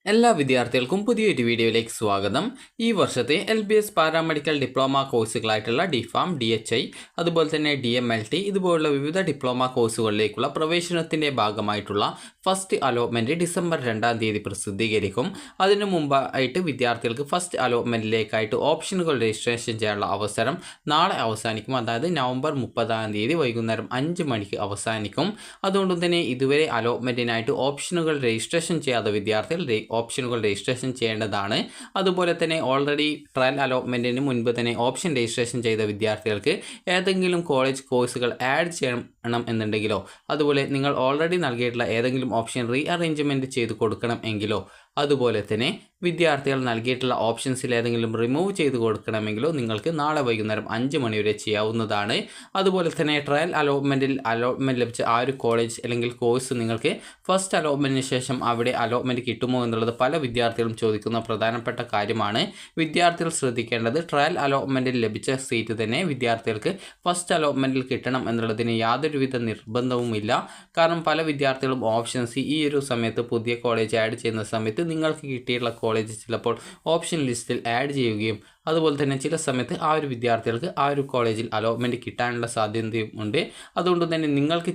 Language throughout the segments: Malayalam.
എല്ലാ വിദ്യാർത്ഥികൾക്കും പുതിയൊരു വീഡിയോയിലേക്ക് സ്വാഗതം. ഈ വർഷത്തെ LBS പാരാമെഡിക്കൽ ഡിപ്ലോമ കോഴ്സുകളായിട്ടുള്ള DPharm, DHI, അതുപോലെ തന്നെ DMLT ഇതുപോലുള്ള വിവിധ ഡിപ്ലോമ കോഴ്സുകളിലേക്കുള്ള പ്രവേശനത്തിൻ്റെ ഭാഗമായിട്ടുള്ള ഫസ്റ്റ് അലോട്ട്മെൻറ്റ് ഡിസംബർ 2-ാം തീയതി പ്രസിദ്ധീകരിക്കും. അതിനു മുമ്പായിട്ട് വിദ്യാർത്ഥികൾക്ക് ഫസ്റ്റ് അലോട്ട്മെൻറ്റിലേക്കായിട്ട് ഓപ്ഷനുകൾ രജിസ്ട്രേഷൻ ചെയ്യാനുള്ള അവസരം നാളെ അവസാനിക്കും. അതായത് നവംബർ 30-ാം തീയതി വൈകുന്നേരം 5 മണിക്ക് അവസാനിക്കും. അതുകൊണ്ട് തന്നെ ഇതുവരെ അലോട്ട്മെൻറ്റിനായിട്ട് ഓപ്ഷനുകൾ രജിസ്ട്രേഷൻ ചെയ്യാത്ത വിദ്യാർത്ഥികൾ ഓപ്ഷനുകൾ രജിസ്ട്രേഷൻ ചെയ്യേണ്ടതാണ്. അതുപോലെ തന്നെ ഓൾറെഡി ട്രയൽ അലോട്ട്മെൻറ്റിന് മുൻപ് തന്നെ ഓപ്ഷൻ രജിസ്ട്രേഷൻ ചെയ്ത വിദ്യാർത്ഥികൾക്ക് ഏതെങ്കിലും കോളേജ് കോഴ്സുകൾ ആഡ് ചെയ്യണം എന്നുണ്ടെങ്കിലോ, അതുപോലെ നിങ്ങൾ ഓൾറെഡി നൽകിയിട്ടുള്ള ഏതെങ്കിലും ഓപ്ഷൻ റീഅറേഞ്ച്മെൻറ്റ് ചെയ്ത് കൊടുക്കണം എങ്കിലോ, അതുപോലെ തന്നെ വിദ്യാർത്ഥികൾ നൽകിയിട്ടുള്ള ഓപ്ഷൻസിൽ ഏതെങ്കിലും റിമൂവ് ചെയ്ത് കൊടുക്കണമെങ്കിലോ നിങ്ങൾക്ക് നാളെ വൈകുന്നേരം 5 മണി വരെ ചെയ്യാവുന്നതാണ്. അതുപോലെ തന്നെ ട്രയൽ അലോട്ട്മെൻറ്റ് ലഭിച്ച ആ ഒരു കോളേജ് അല്ലെങ്കിൽ കോഴ്സ് നിങ്ങൾക്ക് ഫസ്റ്റ് അലോട്ട്മെൻറ്റിന് ശേഷം അവിടെ അലോട്ട്മെൻറ്റ് കിട്ടുമോ എന്നുള്ളത് പല വിദ്യാർത്ഥികളും ചോദിക്കുന്ന പ്രധാനപ്പെട്ട കാര്യമാണ്. വിദ്യാർത്ഥികൾ ശ്രദ്ധിക്കേണ്ടത് ട്രയൽ അലോട്ട്മെൻറ്റിൽ ലഭിച്ച സീറ്റ് തന്നെ വിദ്യാർത്ഥികൾക്ക് ഫസ്റ്റ് അലോട്ട്മെൻറ്റിൽ കിട്ടണം എന്നുള്ളതിന് യാതൊരുവിധ നിർബന്ധവുമില്ല. കാരണം പല വിദ്യാർത്ഥികളും ഓപ്ഷൻസ് ഈ ഒരു സമയത്ത് പുതിയ കോളേജ് ആഡ് ചെയ്യുന്ന സമയത്ത് നിങ്ങൾക്ക് കിട്ടിയിട്ടുള്ള കോളേജ് ചിലപ്പോൾ ഓപ്ഷൻ ലിസ്റ്റിൽ ആഡ് ചെയ്യുകയും അതുപോലെ തന്നെ ചില സമയത്ത് ആ ഒരു വിദ്യാർത്ഥികൾക്ക് ആ ഒരു കോളേജിൽ അലോട്ട്മെൻറ്റ് കിട്ടാനുള്ള സാധ്യതയും ഉണ്ട്. അതുകൊണ്ട് തന്നെ നിങ്ങൾക്ക്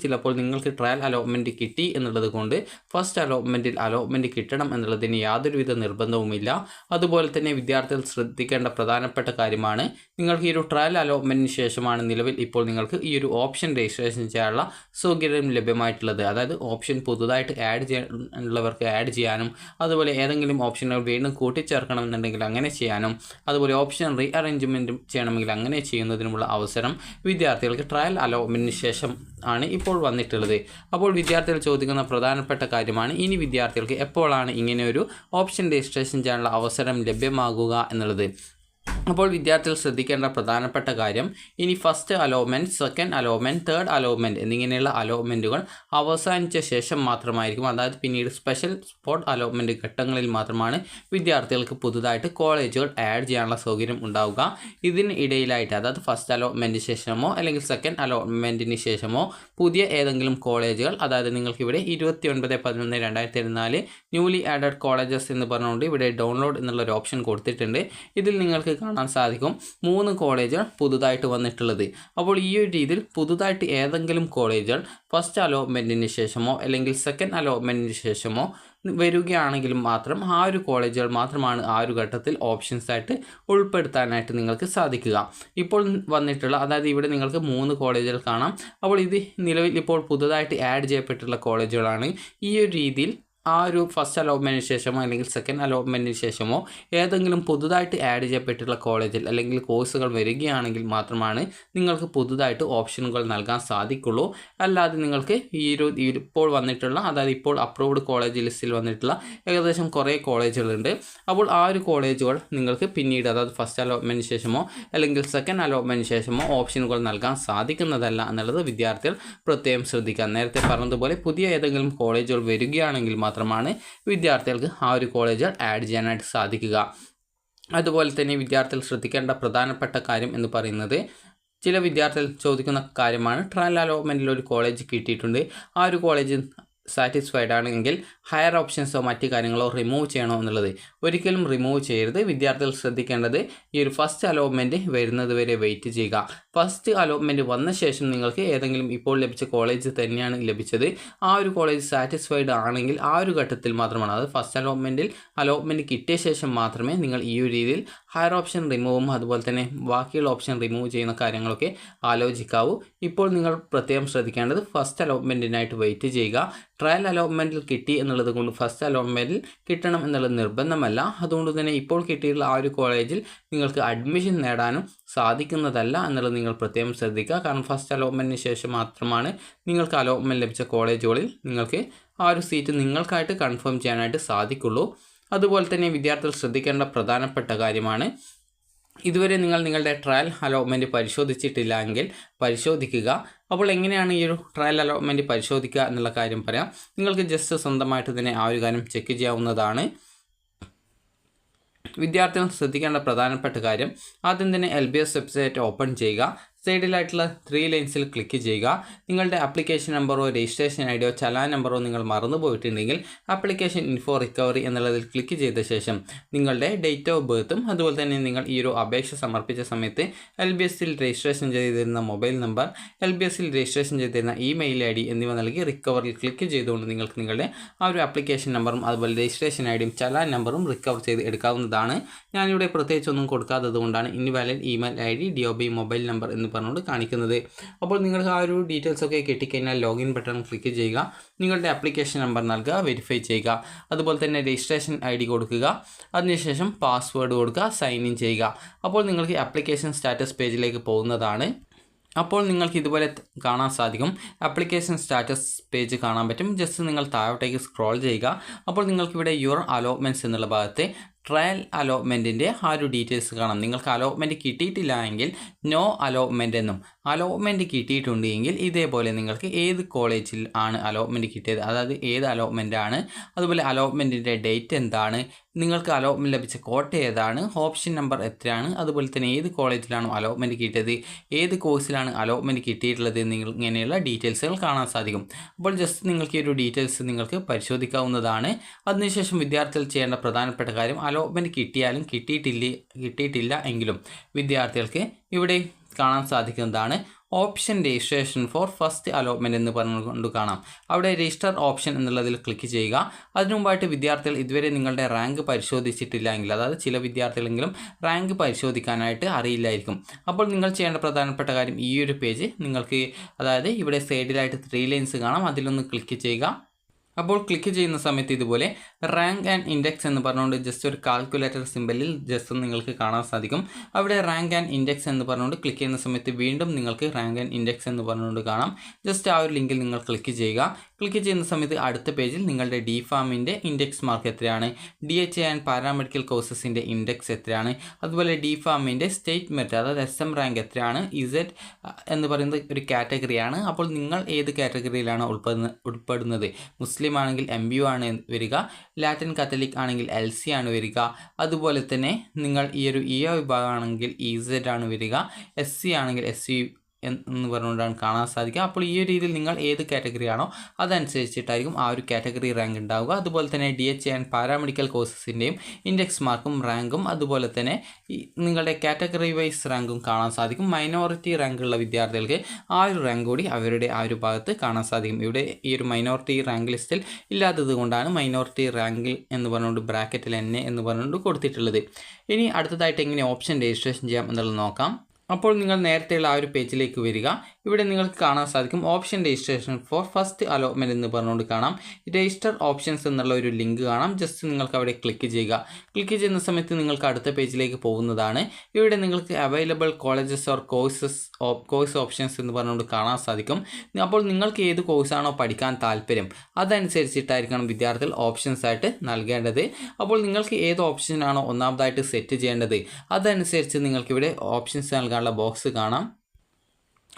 ട്രയൽ അലോട്ട്മെൻറ്റ് കിട്ടി എന്നുള്ളത് കൊണ്ട് ഫസ്റ്റ് അലോട്ട്മെൻറ്റിൽ അലോട്ട്മെൻറ്റ് കിട്ടണം എന്നുള്ളതിന് യാതൊരുവിധ നിർബന്ധവുമില്ല. അതുപോലെ തന്നെ വിദ്യാർത്ഥികൾ ശ്രദ്ധിക്കേണ്ട പ്രധാനപ്പെട്ട കാര്യമാണ്, നിങ്ങൾക്ക് ഈ ഒരു ട്രയൽ അലോട്ട്മെൻറ്റിന് ശേഷമാണ് നിലവിൽ ഇപ്പോൾ നിങ്ങൾക്ക് ഈ ഒരു ഓപ്ഷൻ രജിസ്ട്രേഷൻ ചെയ്യാനുള്ള സൗകര്യം ലഭ്യമായിട്ടുള്ളത്. അതായത് ഓപ്ഷൻ പുതുതായിട്ട് ആഡ് ചെയ്യാനുള്ളവർക്ക് ആഡ് ചെയ്യാനും, അതുപോലെ ഏതെങ്കിലും ഓപ്ഷനുകൾ വീണ്ടും കൂട്ടിച്ചേർക്കണമെന്നുണ്ടെങ്കിൽ അങ്ങനെ ചെയ്യാനും, അതുപോലെ ഓപ്ഷൻ റീഅറേഞ്ച്മെൻറ്റ് ചെയ്യണമെങ്കിൽ അങ്ങനെ ചെയ്യുന്നതിനുമുള്ള അവസരം വിദ്യാർത്ഥികൾക്ക് ട്രയൽ അലോട്ട്മെൻറ്റിന് ശേഷം ആണ് ഇപ്പോൾ വന്നിട്ടുള്ളത്. അപ്പോൾ വിദ്യാർത്ഥികൾ ചോദിക്കുന്ന പ്രധാനപ്പെട്ട കാര്യമാണ്, ഇനി വിദ്യാർത്ഥികൾക്ക് എപ്പോഴാണ് ഇങ്ങനെ ഒരു ഓപ്ഷൻ രജിസ്ട്രേഷൻ ചെയ്യാനുള്ള അവസരം ലഭ്യമാകുക എന്നുള്ളത്. അപ്പോൾ വിദ്യാർത്ഥികൾ ശ്രദ്ധിക്കേണ്ട പ്രധാനപ്പെട്ട കാര്യം, ഇനി first allotment, second allotment, third allotment എന്നിങ്ങനെയുള്ള അലോട്ട്മെൻറ്റുകൾ അവസാനിച്ച ശേഷം മാത്രമായിരിക്കും. അതായത് പിന്നീട് സ്പെഷ്യൽ സ്പോട്ട് അലോട്ട്മെൻറ്റ് ഘട്ടങ്ങളിൽ മാത്രമാണ് വിദ്യാർത്ഥികൾക്ക് പുതുതായിട്ട് കോളേജുകൾ ആഡ് ചെയ്യാനുള്ള സൗകര്യം ഉണ്ടാവുക. ഇതിന് ഇടയിലായിട്ട്, അതായത് ഫസ്റ്റ് അലോട്ട്മെൻറ്റിന് ശേഷമോ അല്ലെങ്കിൽ സെക്കൻഡ് അലോട്ട്മെൻറ്റിന് ശേഷമോ പുതിയ ഏതെങ്കിലും കോളേജുകൾ, അതായത് നിങ്ങൾക്കിവിടെ 29/11/2024 ന്യൂലി ആഡഡ് കോളേജസ് എന്ന് പറഞ്ഞുകൊണ്ട് ഇവിടെ ഡൗൺലോഡ് എന്നുള്ളൊരു ഓപ്ഷൻ കൊടുത്തിട്ടുണ്ട്. ഇതിൽ നിങ്ങൾക്ക് കാണാൻ സാധിക്കും 3 കോളേജുകൾ പുതുതായിട്ട് വന്നിട്ടുള്ളത്. അപ്പോൾ ഈ ഒരു രീതിയിൽ പുതുതായിട്ട് ഏതെങ്കിലും കോളേജുകൾ ഫസ്റ്റ് അലോട്ട്മെൻറ്റിന് ശേഷമോ അല്ലെങ്കിൽ സെക്കൻഡ് അലോട്ട്മെൻറ്റിന് ശേഷമോ വരികയാണെങ്കിലും മാത്രം ആ ഒരു കോളേജുകൾ മാത്രമാണ് ആ ഒരു ഘട്ടത്തിൽ ഓപ്ഷൻസ് ആയിട്ട് ഉൾപ്പെടുത്താനായിട്ട് നിങ്ങൾക്ക് സാധിക്കുക. ഇപ്പോൾ വന്നിട്ടുള്ള, അതായത് ഇവിടെ നിങ്ങൾക്ക് 3 കോളേജുകൾ കാണാം. അപ്പോൾ ഇത് നിലവിൽ ഇപ്പോൾ പുതുതായിട്ട് ആഡ് ചെയ്യപ്പെട്ടിട്ടുള്ള കോളേജുകളാണ്. ഈ ഒരു രീതിയിൽ ആ ഒരു ഫസ്റ്റ് അലോട്ട്മെൻറ്റിന് ശേഷമോ അല്ലെങ്കിൽ സെക്കൻഡ് അലോട്ട്മെൻറ്റിന് ശേഷമോ ഏതെങ്കിലും പുതുതായിട്ട് ആഡ് ചെയ്യപ്പെട്ടിട്ടുള്ള കോളേജിൽ അല്ലെങ്കിൽ കോഴ്സുകൾ വരികയാണെങ്കിൽ മാത്രമാണ് നിങ്ങൾക്ക് പുതുതായിട്ട് ഓപ്ഷനുകൾ നൽകാൻ സാധിക്കുള്ളൂ. അല്ലാതെ നിങ്ങൾക്ക് ഇപ്പോൾ വന്നിട്ടുള്ള, അതായത് ഇപ്പോൾ അപ്രൂവ്ഡ് കോളേജ് ലിസ്റ്റിൽ വന്നിട്ടുള്ള ഏകദേശം കുറേ കോളേജുകളുണ്ട്. അപ്പോൾ ആ ഒരു കോളേജുകൾ നിങ്ങൾക്ക് പിന്നീട്, അതായത് ഫസ്റ്റ് അലോട്ട്മെൻറ്റിന് ശേഷമോ അല്ലെങ്കിൽ സെക്കൻഡ് അലോട്ട്മെൻറ്റിന് ശേഷമോ ഓപ്ഷനുകൾ നൽകാൻ സാധിക്കുന്നതല്ല എന്നുള്ളത് വിദ്യാർത്ഥികൾ പ്രത്യേകം ശ്രദ്ധിക്കുക. നേരത്തെ പറഞ്ഞതുപോലെ പുതിയ ഏതെങ്കിലും കോളേജുകൾ വരികയാണെങ്കിൽ മാത്രമാണ് വിദ്യാർത്ഥികൾക്ക് ആ ഒരു കോളേജുകൾ ആഡ് ചെയ്യാനായിട്ട് സാധിക്കുക. അതുപോലെ തന്നെ വിദ്യാർത്ഥികൾ ശ്രദ്ധിക്കേണ്ട പ്രധാനപ്പെട്ട കാര്യം എന്ന് പറയുന്നത്, ചില വിദ്യാർത്ഥികൾ ചോദിക്കുന്ന കാര്യമാണ്, ട്രയൽ അലോട്ട്മെൻറ്റിൽ ഒരു കോളേജ് കിട്ടിയിട്ടുണ്ട്, ആ ഒരു കോളേജ് സാറ്റിസ്ഫൈഡ് ആണെങ്കിൽ ഹയർ ഓപ്ഷൻസോ മറ്റു കാര്യങ്ങളോ റിമൂവ് ചെയ്യണോ എന്നുള്ളത്. ഒരിക്കലും റിമൂവ് ചെയ്യരുത്. വിദ്യാർത്ഥികൾ ശ്രദ്ധിക്കേണ്ടത്, ഈ ഒരു ഫസ്റ്റ് അലോട്ട്മെൻറ്റ് വരുന്നത് വരെ വെയിറ്റ് ചെയ്യുക. ഫസ്റ്റ് അലോട്ട്മെൻറ്റ് വന്ന ശേഷം നിങ്ങൾക്ക് ഏതെങ്കിലും ഇപ്പോൾ ലഭിച്ച കോളേജ് തന്നെയാണ് ലഭിച്ചത്, ആ ഒരു കോളേജ് സാറ്റിസ്ഫൈഡ് ആണെങ്കിൽ ആ ഒരു ഘട്ടത്തിൽ മാത്രമാണ്, അതായത് ഫസ്റ്റ് അലോട്ട്മെൻറ്റ് കിട്ടിയ ശേഷം മാത്രമേ നിങ്ങൾ ഈ ഒരു രീതിയിൽ ഹയർ ഓപ്ഷൻ റിമൂവും അതുപോലെ തന്നെ ബാക്കിയുള്ള ഓപ്ഷൻ റിമൂവ് ചെയ്യുന്ന കാര്യങ്ങളൊക്കെ ആലോചിക്കാവൂ. ഇപ്പോൾ നിങ്ങൾ പ്രത്യേകം ശ്രദ്ധിക്കേണ്ടത് ഫസ്റ്റ് അലോട്ട്മെൻറ്റിനായിട്ട് വെയിറ്റ് ചെയ്യുക. ട്രയൽ അലോട്ട്മെൻറ്റിൽ കിട്ടി എന്നുള്ളത് കൊണ്ട് ഫസ്റ്റ് അലോട്ട്മെൻറ്റിൽ കിട്ടണം എന്നുള്ളത് നിർബന്ധമല്ല. അതുകൊണ്ട് തന്നെ ഇപ്പോൾ കിട്ടിയിട്ടുള്ള ആ ഒരു കോളേജിൽ നിങ്ങൾക്ക് അഡ്മിഷൻ നേടാനും സാധിക്കുന്നതല്ല എന്നുള്ളത് നിങ്ങൾ പ്രത്യേകം ശ്രദ്ധിക്കുക. കാരണം ഫസ്റ്റ് അലോട്ട്മെൻറ്റിന് ശേഷം മാത്രമാണ് നിങ്ങൾക്ക് അലോട്ട്മെൻറ്റ് ലഭിച്ച കോളേജുകളിൽ നിങ്ങൾക്ക് ആ ഒരു സീറ്റ് നിങ്ങൾക്കായിട്ട് കൺഫേം ചെയ്യാനായിട്ട് സാധിക്കുള്ളൂ. അതുപോലെ തന്നെ വിദ്യാർത്ഥികൾ ശ്രദ്ധിക്കേണ്ട പ്രധാനപ്പെട്ട കാര്യമാണ്, ഇതുവരെ നിങ്ങൾ നിങ്ങളുടെ ട്രയൽ അലോട്ട്മെൻറ്റ് പരിശോധിച്ചിട്ടില്ല എങ്കിൽ പരിശോധിക്കുക. അപ്പോൾ എങ്ങനെയാണ് ഈ ഒരു ട്രയൽ അലോട്ട്മെൻറ്റ് പരിശോധിക്കുക എന്നുള്ള കാര്യം പറയാം. നിങ്ങൾക്ക് ജസ്റ്റ് സ്വന്തമായിട്ട് തന്നെ ആ ഒരു കാര്യം ചെക്ക് ചെയ്യാവുന്നതാണ്. വിദ്യാർത്ഥികൾ ശ്രദ്ധിക്കേണ്ട പ്രധാനപ്പെട്ട കാര്യം, ആദ്യം തന്നെ LBS വെബ്സൈറ്റ് ഓപ്പൺ ചെയ്യുക. സൈഡിലായിട്ടുള്ള 3 ലൈൻസിൽ ക്ലിക്ക് ചെയ്യുക. നിങ്ങളുടെ ആപ്ലിക്കേഷൻ നമ്പറോ രജിസ്ട്രേഷൻ ഐഡിയോ ചലാൻ നമ്പറോ നിങ്ങൾ മറന്നു പോയിട്ടുണ്ടെങ്കിൽ ആപ്ലിക്കേഷൻ ഇൻഫോ റിക്കവറി എന്നുള്ളതിൽ ക്ലിക്ക് ചെയ്ത ശേഷം നിങ്ങളുടെ ഡേറ്റ് ഓഫ് ബർത്തും അതുപോലെ തന്നെ നിങ്ങൾ ഈ ഒരു അപേക്ഷ സമർപ്പിച്ച സമയത്ത് LBSൽ രജിസ്ട്രേഷൻ ചെയ്തിരുന്ന മൊബൈൽ നമ്പർ, LBSൽ രജിസ്ട്രേഷൻ ചെയ്തിരുന്ന ഇമെയിൽ ID എന്നിവ നൽകി റിക്കവറിൽ ക്ലിക്ക് ചെയ്തുകൊണ്ട് നിങ്ങൾക്ക് നിങ്ങളുടെ ആ ഒരു ആപ്ലിക്കേഷൻ നമ്പറും അതുപോലെ രജിസ്ട്രേഷൻ ഐഡിയും ചലാൻ നമ്പറും റിക്കവർ ചെയ്ത് എടുക്കാവുന്നതാണ്. ഞാനിവിടെ പ്രത്യേകിച്ചൊന്നും കൊടുക്കാത്തത് കൊണ്ടാണ് invalid email ID, DOB mobile number എന്ന് പറഞ്ഞുകൊണ്ട് കാണിക്കുന്നത്. അപ്പോൾ നിങ്ങൾക്ക് ആ ഒരു ഡീറ്റെയിൽസ് ഒക്കെ കിട്ടിക്കഴിഞ്ഞാൽ ലോഗിൻ ബട്ടൺ ക്ലിക്ക് ചെയ്യുക, നിങ്ങളുടെ ആപ്ലിക്കേഷൻ നമ്പർ നൽകുക, വെരിഫൈ ചെയ്യുക, അതുപോലെ തന്നെ രജിസ്ട്രേഷൻ ID കൊടുക്കുക, അതിനുശേഷം പാസ്വേഡ് കൊടുക്കുക, സൈൻ ഇൻ ചെയ്യുക. അപ്പോൾ നിങ്ങൾക്ക് ആപ്ലിക്കേഷൻ സ്റ്റാറ്റസ് പേജിലേക്ക് പോകുന്നതാണ്. അപ്പോൾ നിങ്ങൾക്ക് ഇതുപോലെ കാണാൻ സാധിക്കും. ആപ്ലിക്കേഷൻ സ്റ്റാറ്റസ് പേജ് കാണാൻ പറ്റും. ജസ്റ്റ് നിങ്ങൾ താഴോട്ടേക്ക് സ്ക്രോൾ ചെയ്യുക. അപ്പോൾ നിങ്ങൾക്കിവിടെ യുവർ അലോട്ട്മെൻറ്റ്സ് എന്നുള്ള ഭാഗത്ത് ട്രയൽ അലോട്ട്മെൻറ്റിൻ്റെ ആ ഒരു ഡീറ്റെയിൽസ് കാണാം. നിങ്ങൾക്ക് അലോട്ട്മെൻറ്റ് കിട്ടിയിട്ടില്ല എങ്കിൽ നോ അലോട്ട്മെൻറ്റ് എന്നും, അലോട്ട്മെൻറ്റ് കിട്ടിയിട്ടുണ്ട് എങ്കിൽ ഇതേപോലെ നിങ്ങൾക്ക് ഏത് കോളേജിൽ ആണ് അലോട്ട്മെൻറ്റ് കിട്ടിയത്, അതായത് ഏത് അലോട്ട്മെൻ്റ് ആണ്, അതുപോലെ അലോട്ട്മെൻറ്റിൻ്റെ ഡേറ്റ് എന്താണ്, നിങ്ങൾക്ക് അലോട്ട്മെൻറ്റ് ലഭിച്ച കോട്ട ഏതാണ്, ഓപ്ഷൻ നമ്പർ എത്രയാണ്, അതുപോലെ തന്നെ ഏത് കോളേജിലാണോ അലോട്ട്മെൻറ്റ് കിട്ടിയത്, ഏത് കോഴ്സിലാണ് അലോട്ട്മെൻറ്റ് കിട്ടിയിട്ടുള്ളത് ഇങ്ങനെയുള്ള ഡീറ്റെയിൽസുകൾ കാണാൻ സാധിക്കും. അപ്പോൾ ജസ്റ്റ് നിങ്ങൾക്ക് ഈ ഒരു ഡീറ്റെയിൽസ് നിങ്ങൾക്ക് പരിശോധിക്കാവുന്നതാണ്. അതിനുശേഷം വിദ്യാർത്ഥികൾ ചെയ്യേണ്ട പ്രധാനപ്പെട്ട കാര്യം, അലോട്ട്മെൻറ്റ് കിട്ടിയാലും കിട്ടിയിട്ടില്ല എങ്കിലും വിദ്യാർത്ഥികൾക്ക് ഇവിടെ കാണാൻ സാധിക്കുന്നതാണ് option registration for first allotment എന്ന് പറഞ്ഞുകൊണ്ട് കാണാം. അവിടെ രജിസ്റ്റർ ഓപ്ഷൻ എന്നുള്ളതിൽ ക്ലിക്ക് ചെയ്യുക. അതിനു മുമ്പായിട്ട് വിദ്യാർത്ഥികൾ ഇതുവരെ നിങ്ങളുടെ റാങ്ക് പരിശോധിച്ചിട്ടില്ല എങ്കിൽ, അതായത് ചില വിദ്യാർത്ഥികളെങ്കിലും റാങ്ക് പരിശോധിക്കാനായിട്ട് അറിയില്ലായിരിക്കും. അപ്പോൾ നിങ്ങൾ ചെയ്യേണ്ട പ്രധാനപ്പെട്ട കാര്യം, ഈ ഒരു പേജ് നിങ്ങൾക്ക്, അതായത് ഇവിടെ സൈഡിലായിട്ട് 3 ലൈൻസ് കാണാം, അതിലൊന്ന് ക്ലിക്ക് ചെയ്യുക. അപ്പോൾ ക്ലിക്ക് ചെയ്യുന്ന സമയത്ത് ഇതുപോലെ റാങ്ക് ആൻഡ് ഇൻഡെക്സ് എന്ന് പറഞ്ഞുകൊണ്ട് ജസ്റ്റ് ഒരു കാൽക്കുലേറ്റർ സിമ്പലിൽ ജസ്റ്റ് നിങ്ങൾക്ക് കാണാൻ സാധിക്കും. അവിടെ റാങ്ക് ആൻഡ് ഇൻഡെക്സ് എന്ന് പറഞ്ഞുകൊണ്ട് ക്ലിക്ക് ചെയ്യുന്ന സമയത്ത് വീണ്ടും നിങ്ങൾക്ക് റാങ്ക് ആൻഡ് ഇൻഡെക്സ് എന്ന് പറഞ്ഞുകൊണ്ട് കാണാം. ജസ്റ്റ് ആ ഒരു ലിങ്കിൽ നിങ്ങൾ ക്ലിക്ക് ചെയ്യുക. ക്ലിക്ക് ചെയ്യുന്ന സമയത്ത് അടുത്ത പേജിൽ നിങ്ങളുടെ DPharmൻ്റെ ഇൻഡെക്സ് മാർക്ക് എത്രയാണ്, DHA ആൻഡ് പാരാമെഡിക്കൽ കോഴ്സസിൻ്റെ ഇൻഡെക്സ് എത്രയാണ്, അതുപോലെ DPharmൻ്റെ സ്റ്റേറ്റ് മെറിറ്റ് അതായത് SM റാങ്ക് എത്രയാണ്, Z എന്ന് പറയുന്നത് ഒരു കാറ്റഗറിയാണ്. അപ്പോൾ നിങ്ങൾ ഏത് കാറ്റഗറിയിലാണ് ഉൾപ്പെടുന്നത്, മുസ്ലിം ആണെങ്കിൽ MBU ആണ് വരിക, ലാറ്റിൻ കത്തലിക് ആണെങ്കിൽ LC ആണ് വരിക, അതുപോലെ തന്നെ നിങ്ങൾ ഈ ഒരു EO വിഭാഗമാണെങ്കിൽ EZ ആണ് വരിക, SC ആണെങ്കിൽ SC എന്ന് പറഞ്ഞുകൊണ്ടാണ് കാണാൻ സാധിക്കുക. അപ്പോൾ ഈ ഒരു രീതിയിൽ നിങ്ങൾ ഏത് കാറ്റഗറി ആണോ അതനുസരിച്ചിട്ടായിരിക്കും ആ ഒരു കാറ്റഗറി റാങ്ക് ഉണ്ടാവുക. അതുപോലെ തന്നെ DHA ആൻഡ് പാരാമെഡിക്കൽ കോഴ്സസിൻ്റെയും ഇൻഡെക്സ് മാർക്കും റാങ്കും അതുപോലെ തന്നെ നിങ്ങളുടെ കാറ്റഗറി വൈസ് റാങ്കും കാണാൻ സാധിക്കും. മൈനോറിറ്റി റാങ്കുള്ള വിദ്യാർത്ഥികൾക്ക് ആ ഒരു റാങ്ക് കൂടി അവരുടെ ആ ഒരു ഭാഗത്ത് കാണാൻ സാധിക്കും. ഇവിടെ ഈ ഒരു മൈനോറിറ്റി റാങ്ക് ലിസ്റ്റിൽ ഇല്ലാത്തത് കൊണ്ടാണ് മൈനോറിറ്റി റാങ്കിൽ എന്ന് പറഞ്ഞുകൊണ്ട് ബ്രാക്കറ്റിൽ NA എന്ന് പറഞ്ഞുകൊണ്ട് കൊടുത്തിട്ടുള്ളത്. ഇനി അടുത്തതായിട്ട് എങ്ങനെ ഓപ്ഷൻ രജിസ്ട്രേഷൻ ചെയ്യാം എന്നുള്ളത് നോക്കാം. അപ്പോൾ നിങ്ങൾ നേരത്തെയുള്ള ആ ഒരു പേജിലേക്ക് വരിക. ഇവിടെ നിങ്ങൾക്ക് കാണാൻ സാധിക്കും option registration for first allotment എന്ന് പറഞ്ഞുകൊണ്ട് കാണാം. രജിസ്റ്റർ ഓപ്ഷൻസ് എന്നുള്ള ഒരു ലിങ്ക് കാണാം. ജസ്റ്റ് നിങ്ങൾക്ക് അവിടെ ക്ലിക്ക് ചെയ്യുക. ക്ലിക്ക് ചെയ്യുന്ന സമയത്ത് നിങ്ങൾക്ക് അടുത്ത പേജിലേക്ക് പോകുന്നതാണ്. ഇവിടെ നിങ്ങൾക്ക് available colleges or course options എന്ന് പറഞ്ഞുകൊണ്ട് കാണാൻ സാധിക്കും. അപ്പോൾ നിങ്ങൾക്ക് ഏത് കോഴ്സാണോ പഠിക്കാൻ താല്പര്യം അതനുസരിച്ചിട്ടായിരിക്കണം വിദ്യാർത്ഥികൾ ഓപ്ഷൻസ് ആയിട്ട് നൽകേണ്ടത്. അപ്പോൾ നിങ്ങൾക്ക് ഏത് ഓപ്ഷനാണോ ഒന്നാമതായിട്ട് സെറ്റ് ചെയ്യേണ്ടത് അതനുസരിച്ച് നിങ്ങൾക്കിവിടെ ഓപ്ഷൻസ് നൽകാനുള്ള ബോക്സ് കാണാം.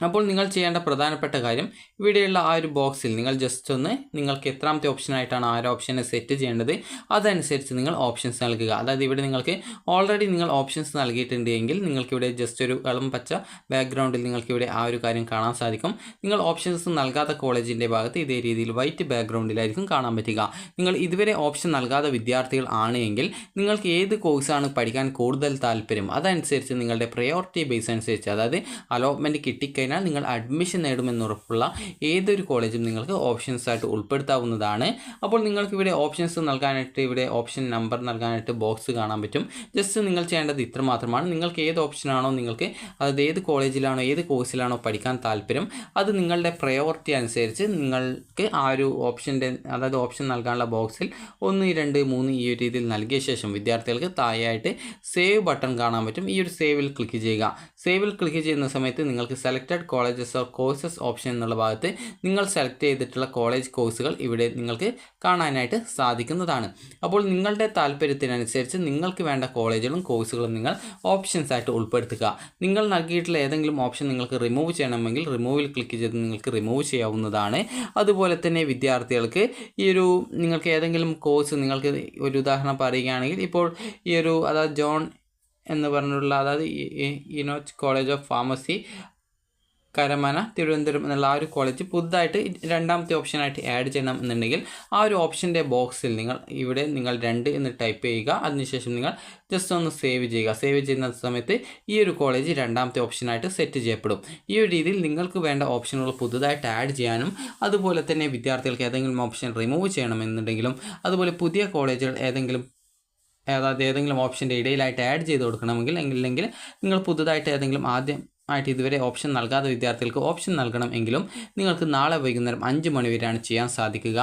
അപ്പോൾ നിങ്ങൾ ചെയ്യേണ്ട പ്രധാനപ്പെട്ട കാര്യം, ഇവിടെയുള്ള ആ ഒരു ബോക്സിൽ നിങ്ങൾ ജസ്റ്റ് ഒന്ന് നിങ്ങൾക്ക് എത്രാമത്തെ ഓപ്ഷനായിട്ടാണ് ആ ഒരു ഓപ്ഷനെ സെറ്റ് ചെയ്യേണ്ടത് അതനുസരിച്ച് നിങ്ങൾ ഓപ്ഷൻസ് നൽകുക. അതായത് ഇവിടെ നിങ്ങൾക്ക് ഓൾറെഡി നിങ്ങൾ ഓപ്ഷൻസ് നൽകിയിട്ടുണ്ട് എങ്കിൽ നിങ്ങൾക്കിവിടെ ജസ്റ്റ് ഒരു ഇളം പച്ച ബാക്ക്ഗ്രൗണ്ടിൽ നിങ്ങൾക്കിവിടെ ആ ഒരു കാര്യം കാണാൻ സാധിക്കും. നിങ്ങൾ ഓപ്ഷൻസ് നൽകാത്ത കോളേജിൻ്റെ ഭാഗത്ത് ഇതേ രീതിയിൽ വൈറ്റ് ബാക്ക്ഗ്രൗണ്ടിലായിരിക്കും കാണാൻ പറ്റുക. നിങ്ങൾ ഇതുവരെ ഓപ്ഷൻ നൽകാത്ത വിദ്യാർത്ഥികൾ ആണ് എങ്കിൽ നിങ്ങൾക്ക് ഏത് കോഴ്സാണ് പഠിക്കാൻ കൂടുതൽ താല്പര്യം അതനുസരിച്ച് നിങ്ങളുടെ പ്രയോറിറ്റി ബേസ് അനുസരിച്ച്, അതായത് അലോട്ട്മെൻറ്റ് കിട്ടിക്കഴിഞ്ഞാൽ നിങ്ങൾ അഡ്മിഷൻ നേടുമെന്നുറപ്പുള്ള ഏതൊരു കോളേജും നിങ്ങൾക്ക് ഓപ്ഷൻസ് ആയിട്ട് ഉൾപ്പെടുത്താവുന്നതാണ്. അപ്പോൾ നിങ്ങൾക്ക് ഇവിടെ ഓപ്ഷൻസ് നൽകാനായിട്ട് ഇവിടെ ഓപ്ഷൻ നമ്പർ നൽകാനായിട്ട് ബോക്സ് കാണാൻ പറ്റും. ജസ്റ്റ് നിങ്ങൾ ചെയ്യേണ്ടത് ഇത്ര മാത്രമാണ്. നിങ്ങൾക്ക് ഏത് ഓപ്ഷനാണോ നിങ്ങൾക്ക്, അതായത് ഏത് കോളേജിലാണോ ഏത് കോഴ്സിലാണോ പഠിക്കാൻ താല്പര്യം അത് നിങ്ങളുടെ പ്രയോറിറ്റി അനുസരിച്ച് നിങ്ങൾക്ക് ആ ഒരു ഓപ്ഷൻ്റെ, അതായത് ഓപ്ഷൻ നൽകാനുള്ള ബോക്സിൽ 1, 2, 3 ഈ ഒരു രീതിയിൽ നൽകിയ ശേഷം വിദ്യാർത്ഥികൾക്ക് താഴെയായിട്ട് സേവ് ബട്ടൺ കാണാൻ പറ്റും. ഈ ഒരു സേവിൽ ക്ലിക്ക് ചെയ്യുക. സേവിൽ ക്ലിക്ക് ചെയ്യുന്ന സമയത്ത് നിങ്ങൾക്ക് selected colleges or courses option എന്നുള്ള ഭാഗത്ത് നിങ്ങൾ സെലക്ട് ചെയ്തിട്ടുള്ള കോളേജ് കോഴ്സുകൾ ഇവിടെ നിങ്ങൾക്ക് കാണാനായിട്ട് സാധിക്കുന്നതാണ്. അപ്പോൾ നിങ്ങളുടെ താല്പര്യത്തിനനുസരിച്ച് നിങ്ങൾക്ക് വേണ്ട കോളേജുകളും കോഴ്സുകളും നിങ്ങൾ ഓപ്ഷൻസ് ആയിട്ട് ഉൾപ്പെടുത്തുക. നിങ്ങൾ നൽകിയിട്ടുള്ള ഏതെങ്കിലും ഓപ്ഷൻ നിങ്ങൾക്ക് റിമൂവ് ചെയ്യണമെങ്കിൽ റിമൂവിൽ ക്ലിക്ക് ചെയ്ത് നിങ്ങൾക്ക് റിമൂവ് ചെയ്യാവുന്നതാണ്. അതുപോലെ തന്നെ വിദ്യാർത്ഥികൾക്ക് ഈ ഒരു നിങ്ങൾക്ക് ഏതെങ്കിലും കോഴ്സ്, നിങ്ങൾക്ക് ഒരു ഉദാഹരണം പറയുകയാണെങ്കിൽ ഇപ്പോൾ ഈ ഒരു, അതായത് ജോൺ എന്ന് പറഞ്ഞിട്ടുള്ള, അതായത് Enoch college of pharmacy Karamana, Thiruvananthapuram എന്നുള്ള ആ ഒരു കോളേജ് പുതുതായിട്ട് രണ്ടാമത്തെ ഓപ്ഷനായിട്ട് ആഡ് ചെയ്യണം എന്നുണ്ടെങ്കിൽ ആ ഒരു ഓപ്ഷൻ്റെ ബോക്സിൽ നിങ്ങൾ 2 എന്ന് ടൈപ്പ് ചെയ്യുക. അതിനുശേഷം നിങ്ങൾ ജസ്റ്റ് ഒന്ന് സേവ് ചെയ്യുക. സേവ് ചെയ്യുന്ന സമയത്ത് ഈ ഒരു കോളേജ് രണ്ടാമത്തെ ഓപ്ഷനായിട്ട് സെറ്റ് ചെയ്യപ്പെടും. ഈ ഒരു രീതിയിൽ നിങ്ങൾക്ക് വേണ്ട ഓപ്ഷനുകൾ പുതുതായിട്ട് ആഡ് ചെയ്യാനും അതുപോലെ തന്നെ വിദ്യാർത്ഥികൾക്ക് ഏതെങ്കിലും ഓപ്ഷൻ റിമൂവ് ചെയ്യണമെന്നുണ്ടെങ്കിലും അതുപോലെ പുതിയ കോളേജുകൾ ഏതെങ്കിലും ഓപ്ഷൻ്റെ ഇടയിലായിട്ട് ആഡ് ചെയ്ത് കൊടുക്കണമെങ്കിൽ അല്ലെങ്കിൽ നിങ്ങൾ പുതുതായിട്ട് ഇതുവരെ ഓപ്ഷൻ നൽകാത്ത വിദ്യാർത്ഥികൾക്ക് ഓപ്ഷൻ നൽകണം എങ്കിലും നിങ്ങൾക്ക് നാളെ വൈകുന്നേരം 5 മണി വരെയാണ് ചെയ്യാൻ സാധിക്കുക.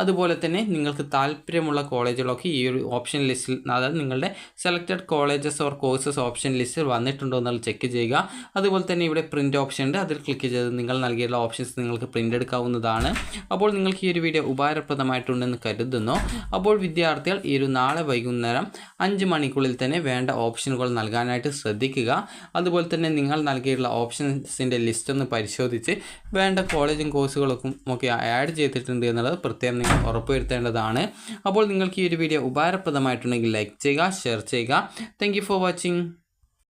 അതുപോലെ തന്നെ നിങ്ങൾക്ക് താല്പര്യമുള്ള കോളേജുകളൊക്കെ ഈ ഒരു ഓപ്ഷൻ ലിസ്റ്റിൽ, അതായത് നിങ്ങളുടെ selected colleges or courses option ലിസ്റ്റിൽ വന്നിട്ടുണ്ടോ എന്നുള്ളത് ചെക്ക് ചെയ്യുക. അതുപോലെ തന്നെ ഇവിടെ പ്രിൻ്റ് ഓപ്ഷൻ ഉണ്ട്, അതിൽ ക്ലിക്ക് ചെയ്ത് നിങ്ങൾ നൽകിയുള്ള ഓപ്ഷൻസ് നിങ്ങൾക്ക് പ്രിൻ്റ് എടുക്കാവുന്നതാണ്. അപ്പോൾ നിങ്ങൾക്ക് ഈ ഒരു വീഡിയോ ഉപകാരപ്രദമായിട്ടുണ്ടെന്ന് കരുതുന്നു. അപ്പോൾ വിദ്യാർത്ഥികൾ നാളെ വൈകുന്നേരം 5 മണിക്കുള്ളിൽ തന്നെ വേണ്ട ഓപ്ഷനുകൾ നൽകാനായിട്ട് ശ്രദ്ധിക്കുക. അതുപോലെ തന്നെ നിങ്ങൾ നൽകിയുള്ള ഓപ്ഷൻസിൻ്റെ ലിസ്റ്റ് ഒന്ന് പരിശോധിച്ച് വേണ്ട കോളേജും കോഴ്സുകളൊക്കെ ആഡ് ചെയ്തിട്ടുണ്ട് എന്നുള്ളത് പ്രത്യേകം നിങ്ങൾ ഉറപ്പുവരുത്തേണ്ടതാണ്. അപ്പോൾ നിങ്ങൾക്ക് ഈ ഒരു വീഡിയോ ഉപകാരപ്രദമായിട്ടുണ്ടെങ്കിൽ ലൈക്ക് ചെയ്യുക, ഷെയർ ചെയ്യുക. Thank you for watching.